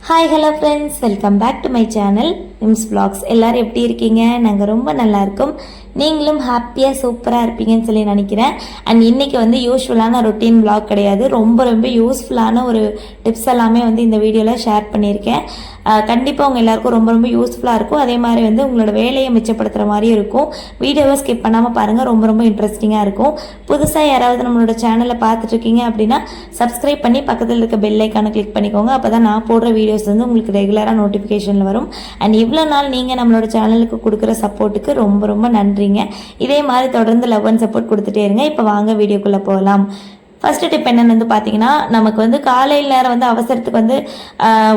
Hi hello friends, welcome back to my channel Nims vlogs. எல்லோரும் எப்படி இருக்கீங்க? நாங்கள் ரொம்ப நல்லா இருக்கோம். நீங்களும் ஹாப்பியாக சூப்பராக இருப்பீங்கன்னு சொல்லி நினைக்கிறேன். அண்ட் இன்றைக்கி வந்து யூஸ்ஃபுல்லான ரொட்டீன் vlog கிடையாது, ரொம்ப யூஸ்ஃபுல்லான ஒரு டிப்ஸ் எல்லாமே வந்து இந்த வீடியோவில் ஷேர் பண்ணியிருக்கேன். கண்டிப்பாக உங்கள் எல்லாருக்கும் ரொம்ப யூஸ்ஃபுல்லாக இருக்கும். அதே மாதிரி வந்து உங்களோட வேலையை மிச்சப்படுத்துகிற மாதிரியும் இருக்கும். வீடியோவை ஸ்கிப் பண்ணாமல் பாருங்கள், ரொம்ப இன்ட்ரெஸ்டிங்காக இருக்கும். புதுசாக யாராவது நம்மளோட சேனலை பார்த்துட்ருக்கீங்க அப்படின்னா சப்ஸ்கிரைப் பண்ணி பக்கத்தில் இருக்க பெல் ஐக்கானை கிளிக் பண்ணிக்கோங்க. அப்போ தான் நான் போடுற வீடியோஸ் வந்து உங்களுக்கு ரெகுலராக நோட்டிஃபிகேஷனில் வரும். அண்ட் இவ்வளோ நாள் நீங்கள் நம்மளோட சேனலுக்கு கொடுக்குற சப்போர்ட்டுக்கு ரொம்ப நன்றிங்க. இதே மாதிரி தொடர்ந்து லவ் அண்ட் சப்போர்ட் கொடுத்துட்டே இருங்க. இப்போ வாங்க வீடியோக்குள்ளே போகலாம். ஃபஸ்ட்டு டிப் என்னென்னு வந்து பார்த்தீங்கன்னா, நமக்கு வந்து காலையில் நேரம் வந்து அவசரத்துக்கு வந்து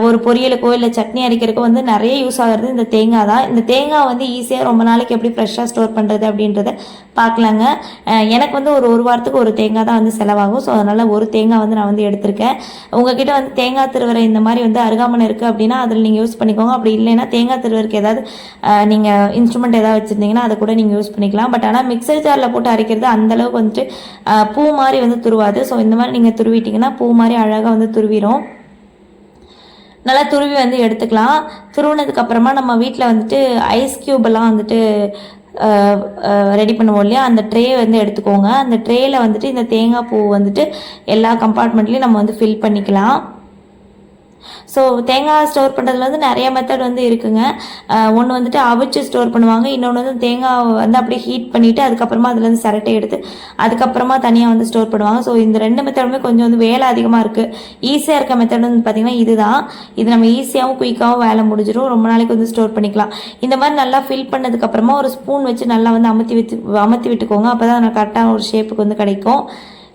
ஒரு பொரியலுக்கோ இல்லை சட்னி அரைக்கிறதுக்கோ வந்து நிறைய யூஸ் ஆகிறது இந்த தேங்காய் தான். இந்த தேங்காய் வந்து ஈஸியாக ரொம்ப நாளைக்கு எப்படி ஃப்ரெஷ்ஷாக ஸ்டோர் பண்ணுறது அப்படின்றத பார்க்கலாங்க. எனக்கு வந்து ஒரு வாரத்துக்கு ஒரு தேங்காய் தான் வந்து செலவாகும். ஸோ அதனால் ஒரு தேங்காய் வந்து நான் வந்து எடுத்திருக்கேன். உங்ககிட்ட வந்து தேங்காய் திருவரை இந்த மாதிரி வந்து அருகாமனை இருக்குது அப்படின்னா அதில் நீங்கள் யூஸ் பண்ணிக்கோங்க. அப்படி இல்லைன்னா தேங்காய் திருவருக்கு ஏதாவது நீங்கள் இன்ஸ்ட்ருமெண்ட் ஏதாவது வச்சுருந்தீங்கன்னா அதை கூட நீங்கள் யூஸ் பண்ணிக்கலாம். பட் ஆனால் மிக்சர் ஜாரில் போட்டு அரைக்கிறது அந்தளவுக்கு வந்துட்டு பூ மாதிரி வந்து துருவாது. ஸோ இந்த மாதிரி நீங்கள் துருவிட்டிங்கன்னா பூ மாதிரி அழகாக வந்து துருவிடும். நல்லா துருவி வந்து எடுத்துக்கலாம். துருவினதுக்கப்புறமா நம்ம வீட்டில் வந்துட்டு ஐஸ் க்யூபெல்லாம் வந்துட்டு ரெடி பண்ணுவோம் இல்லையா, அந்த ட்ரே வந்து எடுத்துக்கோங்க. அந்த ட்ரேயில் வந்துட்டு இந்த தேங்காய் பூ வந்துட்டு எல்லா கம்பார்ட்மெண்ட்லேயும் நம்ம வந்து ஃபில் பண்ணிக்கலாம். ஸோ தேங்காய் ஸ்டோர் பண்ணுறதுல வந்து நிறைய மெத்தட் வந்து இருக்குங்க. ஒன்று வந்துட்டு அவிச்சு ஸ்டோர் பண்ணுவாங்க, இன்னொன்று வந்து தேங்காய் வந்து அப்படியே ஹீட் பண்ணிவிட்டு அதுக்கப்புறமா அதுலேருந்து சரட்டை எடுத்து அதுக்கப்புறமா தனியாக வந்து ஸ்டோர் பண்ணுவாங்க. ஸோ இந்த ரெண்டு மெத்தடுமே கொஞ்சம் வந்து வேலை அதிகமாக இருக்குது. ஈஸியாக இருக்க மெத்தட் வந்து பார்த்திங்கன்னா இதுதான். இது நம்ம ஈஸியாகவும் குயிக்காகவும் வேலை முடிஞ்சிடும், ரொம்ப நாளைக்கு வந்து ஸ்டோர் பண்ணிக்கலாம். இந்த மாதிரி நல்லா ஃபில் பண்ணதுக்கப்புறமா ஒரு ஸ்பூன் வச்சு நல்லா வந்து அமர்த்தி விட்டுக்கோங்க. அப்போ தான் கரெக்டான ஒரு ஷேப்புக்கு வந்து கிடைக்கும்.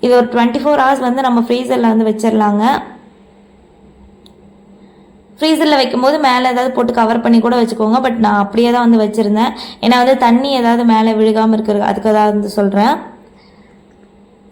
இது ஒரு 24 hours வந்து நம்ம ஃப்ரீசரில் வந்து வச்சிடலாங்க. ஃப்ரீசரில் வைக்கும்போது மேலே ஏதாவது போட்டு கவர் பண்ணி கூட வச்சுக்கோங்க. பட் நான் அப்படியே தான் வந்து வச்சுருந்தேன். ஏன்னா வந்து தண்ணி ஏதாவது மேலே விழுகாமல் இருக்கிறது, அதுக்கு தான் வந்து சொல்கிறேன்.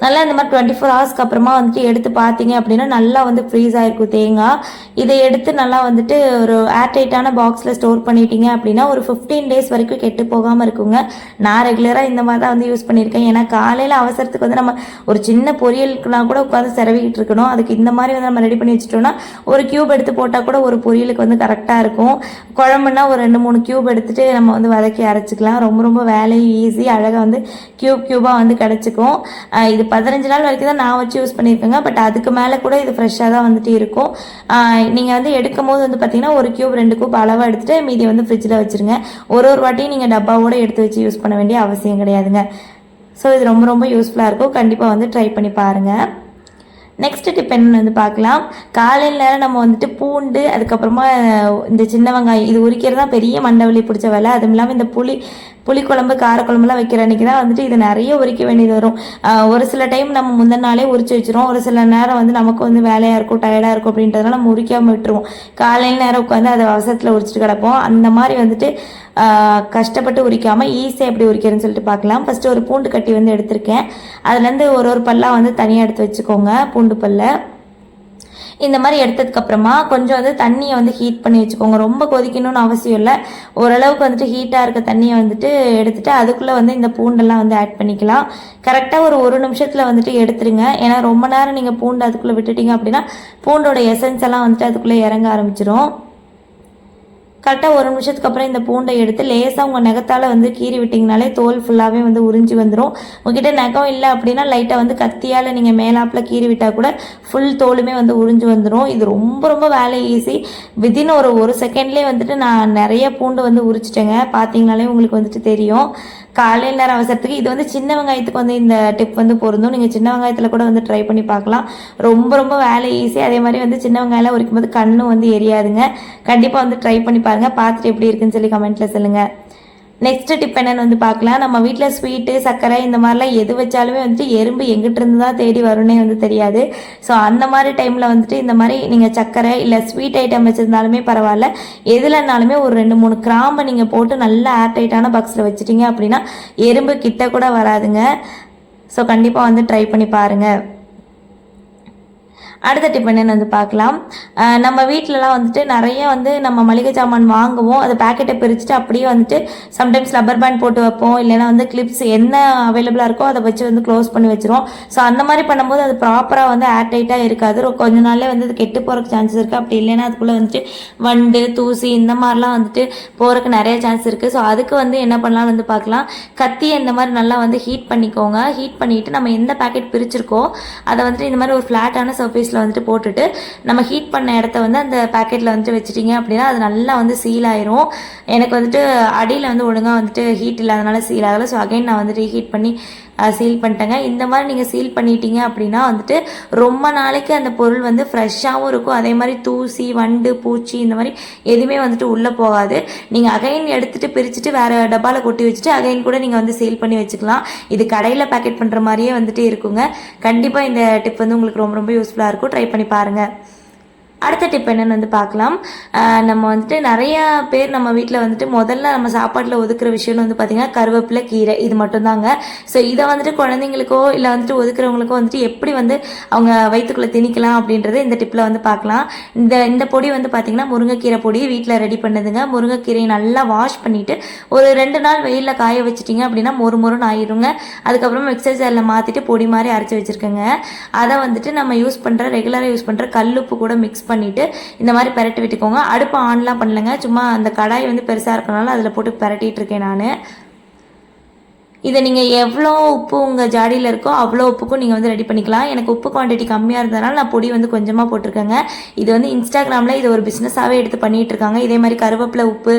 நல்லா இந்த மாதிரி 24 hours அப்புறமா வந்துட்டு எடுத்து பார்த்தீங்க அப்படின்னா நல்லா வந்து ஃப்ரீஸ் ஆகிருக்கும் தேங்காய். இதை எடுத்து நல்லா வந்துட்டு ஒரு ஏர்டைட்டான பாக்ஸில் ஸ்டோர் பண்ணிட்டீங்க அப்படின்னா ஒரு 15 days வரைக்கும் கெட்டு போகாமல் இருக்குங்க. நான் ரெகுலராக இந்த மாதிரி தான் வந்து யூஸ் பண்ணியிருக்கேன். ஏன்னா காலையில் அவசரத்துக்கு வந்து நம்ம ஒரு சின்ன பொரியலுக்குலாம் கூட உட்காந்து செரவிக்கிட்டு இருக்கணும். அதுக்கு இந்த மாதிரி வந்து நம்ம ரெடி பண்ணி வச்சுட்டோம்னா ஒரு க்யூப் எடுத்து போட்டால் கூட ஒரு பொரியலுக்கு வந்து கரெக்டாக இருக்கும். குழம்புனா ஒரு 2-3 க்யூப் எடுத்துகிட்டு நம்ம வந்து வதக்கி அரைச்சிக்கலாம். ரொம்ப வேலையும் ஈஸி, அழகாக வந்து க்யூபாக வந்து கிடச்சிக்கும். இது 15 நாள் வரைக்கும் தான் நான் வச்சு யூஸ் பண்ணியிருக்கேங்க. பட் அதுக்கு மேலே கூட இது ஃப்ரெஷ்ஷாக தான் வந்துட்டு இருக்கும். நீங்கள் வந்து எடுக்கும் போது வந்து பார்த்தீங்கன்னா ஒரு க்யூப் 2 க்யூப் அளவாக எடுத்துகிட்டு மீதியை வந்து ஃப்ரிட்ஜில் வச்சுருங்க. ஒரு வாட்டியும் நீங்கள் டப்பாவோடு எடுத்து வச்சு யூஸ் பண்ண வேண்டிய அவசியம் கிடையாதுங்க. ஸோ இது ரொம்ப யூஸ்ஃபுல்லாக இருக்கும். கண்டிப்பாக வந்து ட்ரை பண்ணி பாருங்கள். நெக்ஸ்ட் டிப் என்னன்னு வந்து பார்க்கலாம். காலையில் நேரம் நம்ம வந்துட்டு பூண்டு, அதுக்கப்புறமா இந்த சின்ன வெங்காயம் இது உரிக்கிறது தான் பெரிய மண்டவலி பிடிச்ச வேலை. அதுவும் இல்லாமல் இந்த புளிக்குழம்பு காரக்குழம்புலாம் வைக்கிற அன்றைக்கி தான் வந்துட்டு இது நிறைய உரிக்க வேண்டியது வரும். ஒரு சில டைம் நம்ம முந்தின நாளே உரிச்சு வச்சிரும். ஒரு சில நேரம் வந்து நமக்கு வந்து வேலையாக இருக்கும், டயர்டாக இருக்கும் அப்படின்றதுனால நம்ம உரிக்காமல் விட்டுருவோம். காலையில் நேரம் உட்காந்து அதை அவசரத்தில் உரிச்சிட்டு கிடப்போம். அந்த மாதிரி வந்துட்டு கஷ்டப்பட்டு உரிக்காமல் ஈஸியாக எப்படி உரிக்கிறதுன்னு சொல்லிட்டு பார்க்கலாம். ஃபஸ்ட்டு ஒரு பூண்டு கட்டி வந்து எடுத்திருக்கேன். அதுலேருந்து ஒரு பல்லாக வந்து தனியாக எடுத்து வச்சுக்கோங்க. பூண்டு பல்லை இந்த மாதிரி எடுத்ததுக்கப்புறமா கொஞ்சம் வந்து தண்ணியை வந்து ஹீட் பண்ணி வச்சுக்கோங்க. ரொம்ப கொதிக்கணும்னு அவசியம் இல்லை. ஓரளவுக்கு வந்துட்டு ஹீட்டாக இருக்க தண்ணியை வந்துட்டு எடுத்துகிட்டு அதுக்குள்ளே வந்து இந்த பூண்டெல்லாம் வந்து ஆட் பண்ணிக்கலாம். கரெக்டாக ஒரு நிமிஷத்தில் வந்துட்டு எடுத்துருங்க. ஏன்னா ரொம்ப நேரம் நீங்கள் பூண்டு அதுக்குள்ளே விட்டுட்டீங்க அப்படின்னா பூண்டோட எசன்ஸ் எல்லாம் வந்துட்டு அதுக்குள்ளே இறங்க ஆரம்பிச்சிடும். கரெக்டாக 1 நிமிஷத்துக்கு அப்புறம் இந்த பூண்டை எடுத்து லேசாக உங்கள் நகத்தால் வந்து கீறி விட்டிங்கனாலே தோல் ஃபுல்லாகவே வந்து உறிஞ்சி வந்துடும். உங்ககிட்ட நகம் இல்லை அப்படின்னா லைட்டாக வந்து கத்தியால் நீங்கள் மேலாப்பில் கீறி விட்டால் கூட ஃபுல் தோலுமே வந்து உறிஞ்சி வந்துடும். இது ரொம்ப வேலை ஈஸி. வித்தின் ஒரு செகண்ட்லேயே வந்துட்டு நான் நிறைய பூண்டு வந்து உரிச்சிட்டேங்க. பார்த்தீங்கனாலே உங்களுக்கு வந்துட்டு தெரியும். காலையில் நேரம் அவசரத்துக்கு இது வந்து சின்ன வெங்காயத்துக்கு வந்து இந்த டிப் வந்து பொருந்தும். நீங்கள் சின்ன வெங்காயத்தில் கூட வந்து ட்ரை பண்ணி பார்க்கலாம். ரொம்ப வேலை ஈஸி. அதே மாதிரி வந்து சின்ன வெங்காயம்லாம் உரிக்கும் போது கண்ணும் வந்து எரியாதுங்க. கண்டிப்பாக வந்து ட்ரை பண்ணி பாருங்கள். பார்த்துட்டு எப்படி இருக்குன்னு சொல்லி கமெண்ட்டில் சொல்லுங்கள். நெக்ஸ்ட் டிப் என்னென்னு வந்து பார்க்கலாம். நம்ம வீட்டில் ஸ்வீட்டு, சர்க்கரை இந்த மாதிரிலாம் எது வச்சாலுமே வந்துட்டு எறும்பு எங்கிட்ட இருந்து தான் தேடி வரும்னே வந்து தெரியாது. ஸோ அந்த மாதிரி டைமில் வந்துட்டு இந்த மாதிரி நீங்கள் சர்க்கரை இல்லை ஸ்வீட் ஐட்டம் வச்சுருந்தாலுமே பரவாயில்ல, எதுலனாலுமே ஒரு 2-3 கிராம்பை நீங்கள் போட்டு நல்லா ஏர்டைட்டான பாக்ஸில் வச்சுட்டீங்க அப்படின்னா எறும்பு கிட்ட கூட வராதுங்க. ஸோ கண்டிப்பாக வந்து ட்ரை பண்ணி பாருங்கள். அடுத்த டிப் என்னன்னு வந்து பார்க்கலாம். நம்ம வீட்டிலலாம் வந்துட்டு நிறைய வந்து நம்ம மளிகை சாமான் வாங்குவோம். அது பேக்கெட்டை பிரிச்சுட்டு அப்படியே வந்துட்டு சம்டைம்ஸ் ரப்பர் பேண்ட் போட்டு வைப்போம், இல்லைன்னா வந்து கிளிப்ஸ் என்ன அவைலபிளாக இருக்கோ அதை வச்சு வந்து க்ளோஸ் பண்ணி வச்சிருவோம். ஸோ அந்த மாதிரி பண்ணும்போது அது ப்ராப்பராக வந்து ஏர் டைட்டாக இருக்காது. கொஞ்ச நாள்லேயே வந்து அது கெட்டு போகிறதுக்கு சான்சஸ் இருக்குது. அப்படி இல்லைன்னா அதுக்குள்ளே வந்துட்டு வண்டு தூசி இந்த மாதிரிலாம் வந்துட்டு போகிறதுக்கு நிறைய சான்ஸ் இருக்குது. ஸோ அதுக்கு வந்து என்ன பண்ணலாம்னு வந்து பார்க்கலாம். கத்தி இந்த மாதிரி நல்லா வந்து ஹீட் பண்ணிக்கோங்க. ஹீட் பண்ணிவிட்டு நம்ம எந்த பேக்கெட் பிரிச்சிருக்கோ அதை வந்துட்டு இந்த மாதிரி ஒரு ஃப்ளாட்டான சர்ஃபேஸில் வந்துட்டு போட்டுட்டு நம்ம ஹீட் பண்ண இடத்த வந்து அந்த பேக்கெட்டில் வந்துட்டு வச்சுட்டிங்க அப்படின்னா அது நல்லா வந்து சீல் ஆயிரும். எனக்கு வந்துட்டு அடியில் வந்து ஒழுங்காக வந்துட்டு ஹீட் இல்லாதனால சீல் ஆகலை. ஸோ அகைன் நான் வந்து ரீஹீட் பண்ணி சீல் பண்ணிட்டேங்க. இந்த மாதிரி நீங்கள் சீல் பண்ணிட்டீங்க அப்படின்னா வந்துட்டு ரொம்ப நாளைக்கு அந்த பொருள் வந்து ஃப்ரெஷ்ஷாகவும் இருக்கும். அதே மாதிரி தூசி வண்டு பூச்சி இந்த மாதிரி எதுவுமே வந்துட்டு உள்ளே போகாது. நீங்கள் அகைன் எடுத்துகிட்டு பிரிச்சுட்டு வேறு டப்பாவில் கொட்டி வச்சுட்டு அகைன் கூட நீங்கள் வந்து சீல் பண்ணி வச்சுக்கலாம். இது கடையில் பேக்கெட் பண்ணுற மாதிரியே வந்துட்டு இருக்குங்க. கண்டிப்பாக இந்த டிப் வந்து உங்களுக்கு ரொம்ப ரொம்ப யூஸ்ஃபுல்லாக இருக்கும். ட்ரை பண்ணி பாருங்கள். அடுத்த டிப் என்னென்னு வந்து பார்க்கலாம். நம்ம வந்துட்டு நிறையா பேர் நம்ம வீட்டில் வந்துட்டு முதல்ல நம்ம சாப்பாட்டில் ஒதுக்குற விஷயம்னு வந்து பார்த்திங்கன்னா கருவேப்பிலை கீரை இது மட்டும்தாங்க. ஸோ இதை வந்துட்டு குழந்தைங்களுக்கோ இல்லை வந்துட்டு ஒதுக்குறவங்களுக்கோ வந்துட்டு எப்படி வந்து அவங்க வயிற்றுக்குள்ளே திணிக்கலாம் அப்படின்றத இந்த டிப்பில் வந்து பார்க்கலாம். இந்த பொடி வந்து பார்த்திங்கன்னா முருங்கைக்கீரை பொடி வீட்டில் ரெடி பண்ணுதுங்க. முருங்கைக்கீரையை நல்லா வாஷ் பண்ணிவிட்டு ஒரு 2 நாள் வெயிலில் காய வச்சிட்டிங்க அப்படின்னா மொறுன்னு ஆயிடுங்க. அதுக்கப்புறம் மிக்சர் ஜாரில் மாற்றிட்டு பொடி மாதிரி அரைச்சி வச்சுருக்கேங்க. அதை வந்துட்டு நம்ம ரெகுலராக யூஸ் பண்ணுற கல்லுப்பு கூட மிக்ஸ் பண்ணிட்டு இந்த மாதிரி பெரட்டி விட்டுக்கோங்க. அடுப்பு ஆன்லாம் பண்ணலங்க, சும்மா அந்த கடாய் வந்து பெருசாக இருக்கனால அதில் போட்டு பெரட்டிட்டு இருக்கேன் நான். இதை நீங்கள் எவ்வளோ உப்பு உங்கள் ஜாடியில் இருக்கோ அவ்வளோ உப்புக்கும் நீங்கள் வந்து ரெடி பண்ணிக்கலாம். எனக்கு உப்பு குவான்டிட்டி கம்மியாக இருந்ததுனால நான் பொடி வந்து கொஞ்சமாக போட்டிருக்கேங்க. இது வந்து இன்ஸ்டாகிராமில் இது ஒரு பிஸ்னஸாகவே எடுத்து பண்ணிகிட்ருக்காங்க. இதே மாதிரி கருவேப்பிலை உப்பு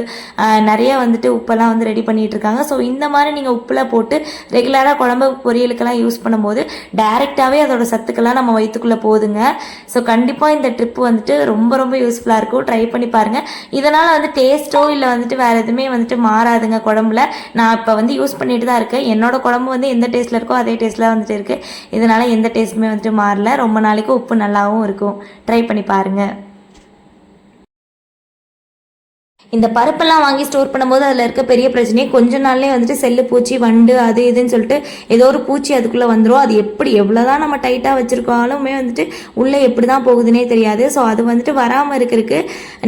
நிறைய வந்துட்டு உப்பெல்லாம் வந்து ரெடி பண்ணிகிட்ருக்காங்க. ஸோ இந்த மாதிரி நீங்கள் உப்பில் போட்டு ரெகுலராக குழம்பு பொரியலுக்கெல்லாம் யூஸ் பண்ணும்போது டைரெக்டாகவே அதோட சத்துக்கெல்லாம் நம்ம வயிற்றுக்குள்ளே போகுதுங்க. ஸோ கண்டிப்பாக இந்த ட்ரிப் வந்துட்டு ரொம்ப ரொம்ப யூஸ்ஃபுல்லாக இருக்கும். ட்ரை பண்ணி பாருங்கள். இதனால் வந்து டேஸ்ட்டோ இல்லை வந்துட்டு வேறு எதுவுமே வந்துட்டு மாறாதுங்க குழம்புல. நான் இப்போ வந்து யூஸ் பண்ணிட்டு தான் இருக்கேன். என்னோட குழம்பு வந்து எந்த டேஸ்ட்டில் இருக்கோ அதே டேஸ்ட்டில் வந்துட்டு இருக்குது. இதனால் எந்த டேஸ்ட்டுமே வந்துட்டு மாறல. ரொம்ப நாளைக்கு உப்பு நல்லாவும் இருக்கும். ட்ரை பண்ணி பாருங்கள். இந்த பருப்பெல்லாம் வாங்கி ஸ்டோர் பண்ணும்போது அதில் இருக்க பெரிய பிரச்சனையே கொஞ்ச நாள்லேயே வந்துட்டு செல்லு பூச்சி வண்டு அது இதுன்னு சொல்லிட்டு ஏதோ ஒரு பூச்சி அதுக்குள்ளே வந்துடும். அது எவ்வளோதான் நம்ம டைட்டாக வச்சுருக்காலுமே வந்துட்டு உள்ளே எப்படி தான் போகுதுன்னே தெரியாது. ஸோ அது வந்துட்டு வராமல் இருக்கிறதுக்கு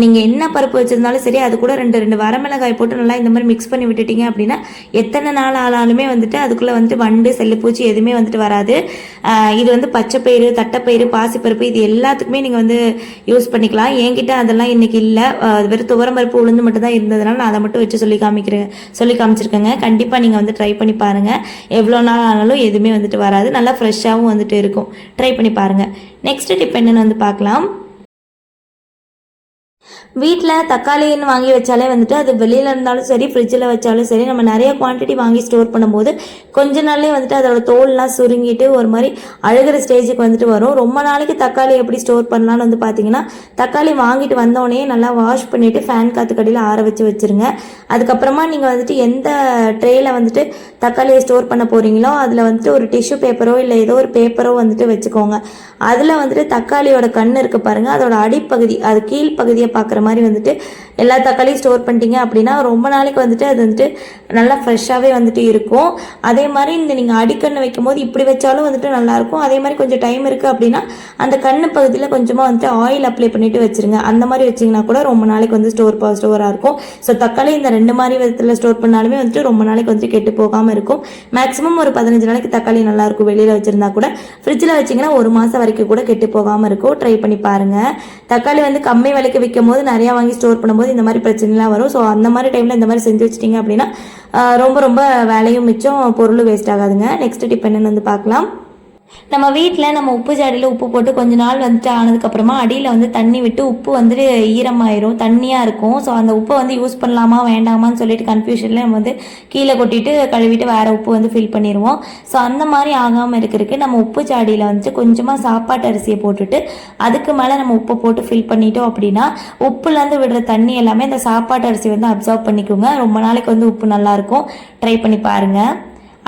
நீங்கள் என்ன பருப்பு வச்சுருந்தாலும் சரி அது கூட 2 வரமிளகாய் போட்டு நல்லா இந்த மாதிரி மிக்ஸ் பண்ணி விட்டுட்டீங்க அப்படின்னா எத்தனை நாள் ஆனாலுமே வந்துட்டு அதுக்குள்ளே வந்துட்டு வண்டு செல்லு பூச்சி எதுவுமே வந்துட்டு வராது. இது வந்து பச்சைப்பயிறு தட்டைப்பயிறு பாசிப்பருப்பு இது எல்லாத்துக்குமே நீங்கள் வந்து யூஸ் பண்ணிக்கலாம். என்கிட்ட அதெல்லாம் இன்றைக்கி இல்லை. வெறும் துவரம்பருப்பு உளுந்து மட்டும் தான் இருந்ததுனால நான் அதை மட்டும் வச்சு சொல்லி காமிச்சிருக்கேங்க. கண்டிப்பாக நீங்கள் வந்து ட்ரை பண்ணி பாருங்கள். எவ்வளோ நாள் ஆனாலும் எதுவுமே வந்துட்டு வராது. நல்லா ஃப்ரெஷ்ஷாகவும் வந்துட்டு இருக்கும். ட்ரை பண்ணி பாருங்கள். நெக்ஸ்ட் டிப் என்னென்னு வந்து பார்க்கலாம். வீட்டில் தக்காளின்னு வாங்கி வச்சாலே வந்துட்டு அது வெளியில் இருந்தாலும் சரி ஃப்ரிட்ஜில் வச்சாலும் சரி நம்ம நிறைய குவான்டிட்டி வாங்கி ஸ்டோர் பண்ணும்போது கொஞ்ச நாள்லேயே வந்துட்டு அதோட தோல்லாம் சுருங்கிட்டு ஒரு மாதிரி அழுகிற ஸ்டேஜுக்கு வந்துட்டு வரும். ரொம்ப நாளைக்கு தக்காளி எப்படி ஸ்டோர் பண்ணலான்னு வந்து பார்த்தீங்கன்னா தக்காளி வாங்கிட்டு வந்தோடனே நல்லா வாஷ் பண்ணிவிட்டு ஃபேன் காற்றுக்கடியில் ஆற வச்சுருங்க. அதுக்கப்புறமா நீங்கள் வந்துட்டு எந்த ட்ரேயில் வந்துட்டு தக்காளியை ஸ்டோர் பண்ண போகிறீங்களோ அதில் வந்துட்டு ஒரு டிஷ்யூ பேப்பரோ இல்லை ஏதோ ஒரு பேப்பரோ வந்துட்டு வச்சுக்கோங்க. அதில் வந்துட்டு தக்காளியோட கண் இருக்குது பாருங்கள், அதோட அடிப்பகுதி அது கீழ்ப்பகுதியை பார்க்குற மாதிரி வந்துட்டு எல்லா தக்காளியும் ஸ்டோர் பண்ணிட்டீங்க அப்படின்னா ரொம்ப நாளைக்கு வந்துட்டு அது வந்துட்டு நல்லா ஃப்ரெஷ்ஷாகவே வந்துட்டு இருக்கும். அதே மாதிரி இந்த நீங்கள் அடிக்கண்ணு வைக்கும் போது இப்படி வச்சாலும் வந்துட்டு நல்லாயிருக்கும். அதே மாதிரி கொஞ்சம் டைம் இருக்குது அப்படின்னா அந்த கண்ணு பகுதியில் கொஞ்சமாக வந்துட்டு ஆயில் அப்ளை பண்ணிவிட்டு வச்சுருங்க. அந்த மாதிரி வச்சிங்கன்னா கூட ரொம்ப நாளைக்கு வந்து ஸ்டோராக இருக்கும். ஸோ தக்காளி இந்த 2 மாதிரி விதத்தில் ஸ்டோர் பண்ணாலுமே வந்துட்டு ரொம்ப நாளைக்கு வந்துட்டு கெட்டு போகாமல் இருக்கும். மேக்ஸிமம் ஒரு 15 நாளைக்கு தக்காளி நல்லாயிருக்கும். வெளியில் வச்சுருந்தா கூட ஃப்ரிட்ஜில் வச்சிங்கன்னா 1 மாதம் வரைக்கும் கூட கெட்டு போகாமல் இருக்கும். ட்ரை பண்ணி பாருங்கள். தக்காளி வந்து கம்மி விலைக்கு விற்கும் போது நிறையா வாங்கி ஸ்டோர் பண்ணும்போது இந்த மாதிரி பிரச்சனைலாம் வரும். ஸோ அந்த மாதிரி டைமில் இந்த மாதிரி செஞ்சு வச்சிட்டிங்க அப்படின்னா ரொம்ப ரொம்ப வேலையும் மிச்சம், பொருளும் வேஸ்ட் ஆகாதுங்க. நெக்ஸ்ட் டிப் என்னன்னு வந்து பார்க்கலாம். நம்ம வீட்டில் நம்ம உப்பு ஜாடியில் உப்பு போட்டு கொஞ்ச நாள் வந்துட்டு ஆனதுக்கப்புறமா அடியில் வந்து தண்ணி விட்டு உப்பு வந்துட்டு ஈரமாயிரும், தண்ணியாக இருக்கும். ஸோ அந்த உப்பை வந்து யூஸ் பண்ணலாமா வேண்டாமான்னு சொல்லிட்டு கன்ஃபியூஷனில் நம்ம வந்து கீழே கொட்டிட்டு கழுவிட்டு வேறு உப்பு வந்து ஃபில் பண்ணிடுவோம். ஸோ அந்த மாதிரி ஆகாமல் இருக்கிறதுக்கு நம்ம உப்பு ஜாடியில் வந்துட்டு கொஞ்சமாக சாப்பாட்டு அரிசியை போட்டுட்டு அதுக்கு மேலே நம்ம உப்பை போட்டு ஃபில் பண்ணிட்டோம் அப்படின்னா உப்புலேருந்து விடுற தண்ணி எல்லாமே இந்த சாப்பாட்டு அரிசி வந்து அப்சர்வ் பண்ணிக்கோங்க. ரொம்ப நாளைக்கு வந்து உப்பு நல்லாயிருக்கும். ட்ரை பண்ணி பாருங்கள்.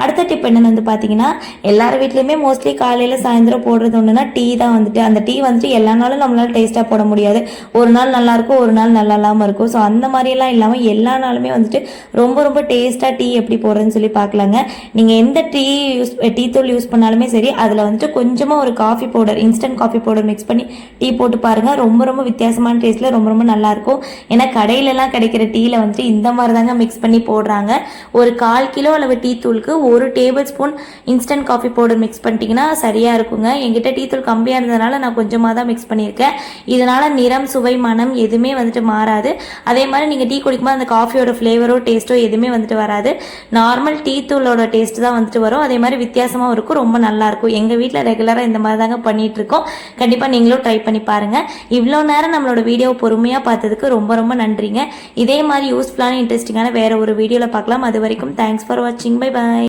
அடுத்த டிப் என்னன்னு வந்து பார்த்தீங்கன்னா, எல்லார் வீட்லேயுமே மோஸ்ட்லி காலையில் சாயந்தரம் போடுறது ஒன்றுனா டீ தான் வந்துட்டு. அந்த டீ வந்துட்டு எல்லா நாளும் நம்மளால டேஸ்ட்டாக போட முடியாது. ஒரு நாள் நல்லாயிருக்கும், ஒரு நாள் நல்லா இல்லாமல் இருக்கும். ஸோ அந்த மாதிரியெல்லாம் இல்லாமல் எல்லா நாளுமே வந்துட்டு ரொம்ப ரொம்ப டேஸ்ட்டாக டீ எப்படி போடுறதுன்னு சொல்லி பார்க்கலாங்க. நீங்கள் எந்த டீ தூள் யூஸ் பண்ணாலுமே சரி, அதில் வந்துட்டு கொஞ்சமாக ஒரு coffee powder, instant coffee powder mix பண்ணி டீ போட்டு பாருங்கள். ரொம்ப ரொம்ப வித்தியாசமான டேஸ்ட்டில் ரொம்ப ரொம்ப நல்லாயிருக்கும். ஏன்னா கடையிலலாம் கிடைக்கிற டீயில் வந்துட்டு இந்த மாதிரி தாங்க மிக்ஸ் பண்ணி போடுறாங்க. ஒரு 1/4 கிலோ அளவு டீ தூளுக்கு 1 table spoon instant coffee powder mix பண்ணிட்டீங்கன்னா சரியாக இருக்குங்க. என்கிட்ட டீ தூள் கம்மியாக இருந்ததுனால நான் கொஞ்சமாக தான் மிக்ஸ் பண்ணியிருக்கேன். இதனால் நிறம், சுவை, மனம் எதுவுமே வந்துட்டு மாறாது. அதே மாதிரி நீங்கள் டீ குடிக்கும்போது அந்த காஃபியோட ஃப்ளேவரோ டேஸ்ட்டோ எதுவுமே வந்துட்டு வராது. நார்மல் டீ தூளோட டேஸ்ட் தான் வந்துட்டு வரும். அதே மாதிரி வித்தியாசமாகவும் இருக்கும், ரொம்ப நல்லாயிருக்கும். எங்கள் வீட்டில் ரெகுலராக இந்த மாதிரி தாங்க பண்ணிகிட்ருக்கோம். கண்டிப்பாக நீங்களும் ட்ரை பண்ணி பாருங்கள். இவ்வளோ நேரம் நம்மளோட வீடியோவை பொறுமையாக பார்த்ததுக்கு ரொம்ப ரொம்ப நன்றிங்க. இதே மாதிரி யூஸ்ஃபுல்லான இன்ட்ரெஸ்டிங்கான வேறு ஒரு வீடியோவில் பார்க்கலாம். அது வரைக்கும் தேங்க்ஸ் ஃபார் வாட்சிங். Bye bye.